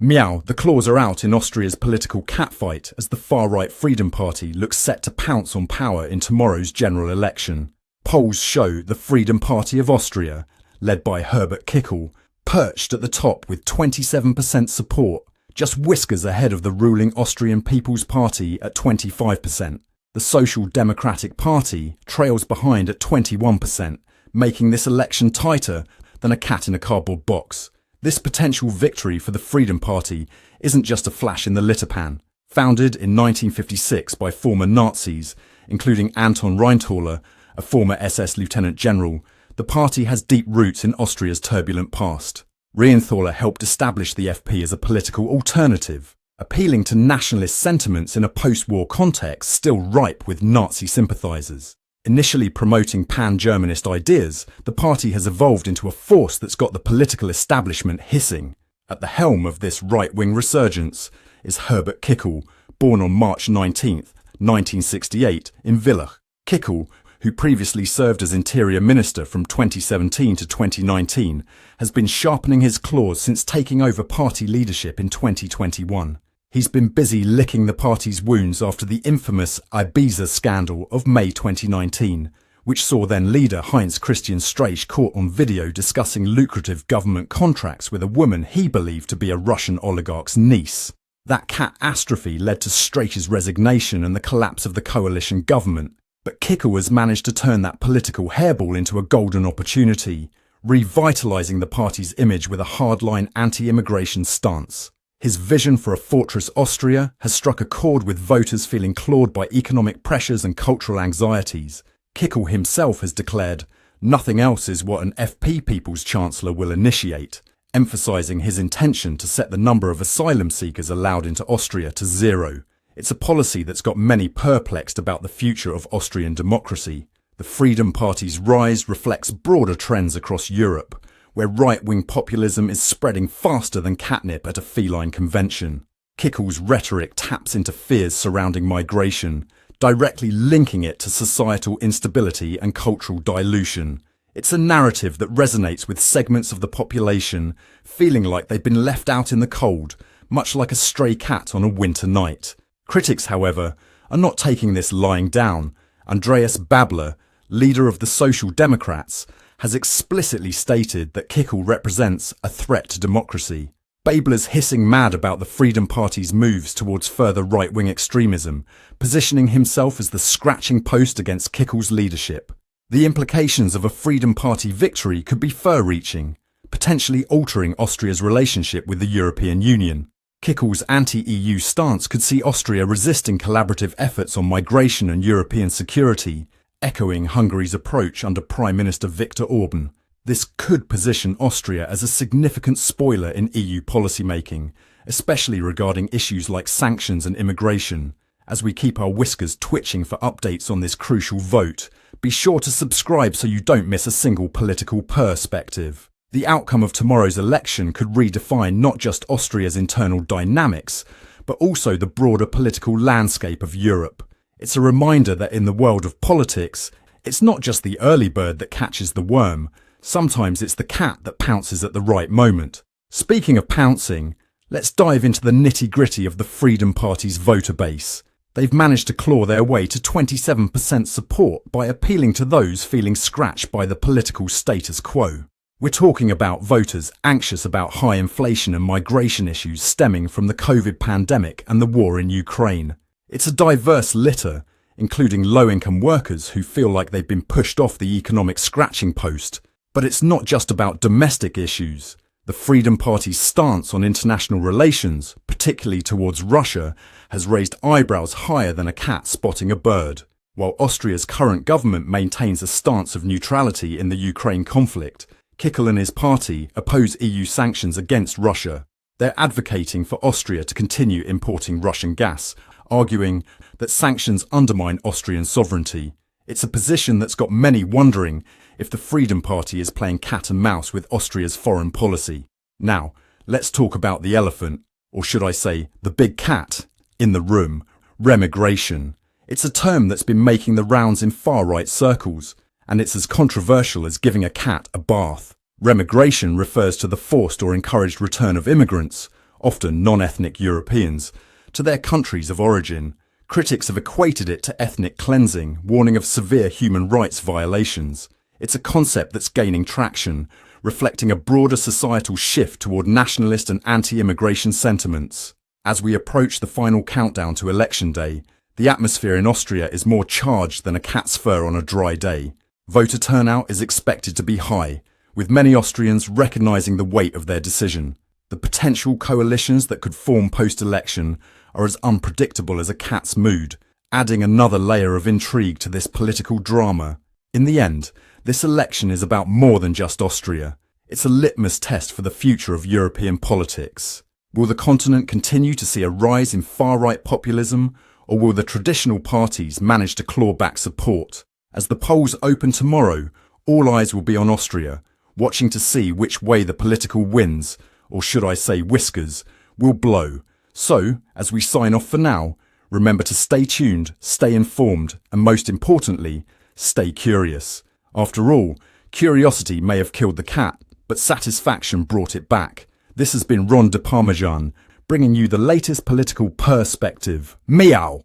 Meow, the claws are out in Austria's political catfight as the far-right Freedom Party looks set to pounce on power in tomorrow's general election. Polls show the Freedom Party of Austria, led by Herbert Kickl, perched at the top with 27% support, just whiskers ahead of the ruling Austrian Peoples Party at 25%. The Social Democratic Party trails behind at 21%, making this election tighter than a cat in a cardboard box. This potential victory for the Freedom Party isn't just a flash in the litter pan. Founded in 1956 by former Nazis, including Anton Reintaler, a former SS Lieutenant General, the party has deep roots in Austria's turbulent past. Reintaler helped establish the FP as a political alternative, appealing to nationalist sentiments in a post-war context still ripe with Nazi sympathisers. Initially promoting pan-Germanist ideas, the party has evolved into a force that's got the political establishment hissing. At the helm of this right-wing resurgence is Herbert Kickl, born on March 19, 1968, in Villach. Kickl, who previously served as Interior Minister from 2017 to 2019, has been sharpening his claws since taking over party leadership in 2021. He's been busy licking the party's wounds after the infamous Ibiza scandal of May 2019, which saw then leader Heinz Christian Streich caught on video discussing lucrative government contracts with a woman he believed to be a Russian oligarch's niece. That catastrophe led to Streich's resignation and the collapse of the coalition government. But Kickl has managed to turn that political hairball into a golden opportunity, revitalising the party's image with a hardline anti-immigration stance. His vision for a fortress Austria has struck a chord with voters feeling clawed by economic pressures and cultural anxieties. Kickl himself has declared, "Nothing else is what an FP People's Chancellor will initiate," emphasising his intention to set the number of asylum seekers allowed into Austria to zero. It's a policy that's got many perplexed about the future of Austrian democracy. The Freedom Party's rise reflects broader trends across Europe, where right-wing populism is spreading faster than catnip at a feline convention. Kickl's rhetoric taps into fears surrounding migration, directly linking it to societal instability and cultural dilution. It's a narrative that resonates with segments of the population, feeling like they've been left out in the cold, much like a stray cat on a winter night. Critics, however, are not taking this lying down. Andreas Babler, leader of the Social Democrats, has explicitly stated that Kickl represents a threat to democracy. Babler's hissing mad about the Freedom Party's moves towards further right-wing extremism, positioning himself as the scratching post against Kickl's leadership. The implications of a Freedom Party victory could be far-reaching, potentially altering Austria's relationship with the European Union. Kickl's anti-EU stance could see Austria resisting collaborative efforts on migration and European security, echoing Hungary's approach under Prime Minister Viktor Orban. This could position Austria as a significant spoiler in EU policymaking, especially regarding issues like sanctions and immigration. As we keep our whiskers twitching for updates on this crucial vote, be sure to subscribe so you don't miss a single political perspective. The outcome of tomorrow's election could redefine not just Austria's internal dynamics, but also the broader political landscape of Europe. It's a reminder that in the world of politics, it's not just the early bird that catches the worm. Sometimes it's the cat that pounces at the right moment. Speaking of pouncing, let's dive into the nitty-gritty of the Freedom Party's voter base. They've managed to claw their way to 27% support by appealing to those feeling scratched by the political status quo. We're talking about voters anxious about high inflation and migration issues stemming from the COVID pandemic and the war in Ukraine. It's a diverse litter, including low-income workers who feel like they've been pushed off the economic scratching post. But it's not just about domestic issues. The Freedom Party's stance on international relations, particularly towards Russia, has raised eyebrows higher than a cat spotting a bird. While Austria's current government maintains a stance of neutrality in the Ukraine conflict, Kickl and his party oppose EU sanctions against Russia. They're advocating for Austria to continue importing Russian gas, arguing that sanctions undermine Austrian sovereignty. It's a position that's got many wondering if the Freedom Party is playing cat and mouse with Austria's foreign policy. Now, let's talk about the elephant, or should I say the big cat, in the room, remigration. It's a term that's been making the rounds in far-right circles, and it's as controversial as giving a cat a bath. Remigration refers to the forced or encouraged return of immigrants, often non-ethnic Europeans, to their countries of origin. Critics have equated it to ethnic cleansing, warning of severe human rights violations. It's a concept that's gaining traction, reflecting a broader societal shift toward nationalist and anti-immigration sentiments. As we approach the final countdown to election day, the atmosphere in Austria is more charged than a cat's fur on a dry day. Voter turnout is expected to be high, with many Austrians recognizing the weight of their decision. The potential coalitions that could form post-election are as unpredictable as a cat's mood, adding another layer of intrigue to this political drama. In the end, this election is about more than just Austria. It's a litmus test for the future of European politics. Will the continent continue to see a rise in far-right populism, or will the traditional parties manage to claw back support? As the polls open tomorrow, all eyes will be on Austria, watching to see which way the political winds, or should I say whiskers, will blow. So, as we sign off for now, remember to stay tuned, stay informed, and most importantly, stay curious. After all, curiosity may have killed the cat, but satisfaction brought it back. This has been Ron de Parmesan, bringing you the latest political perspective. Meow!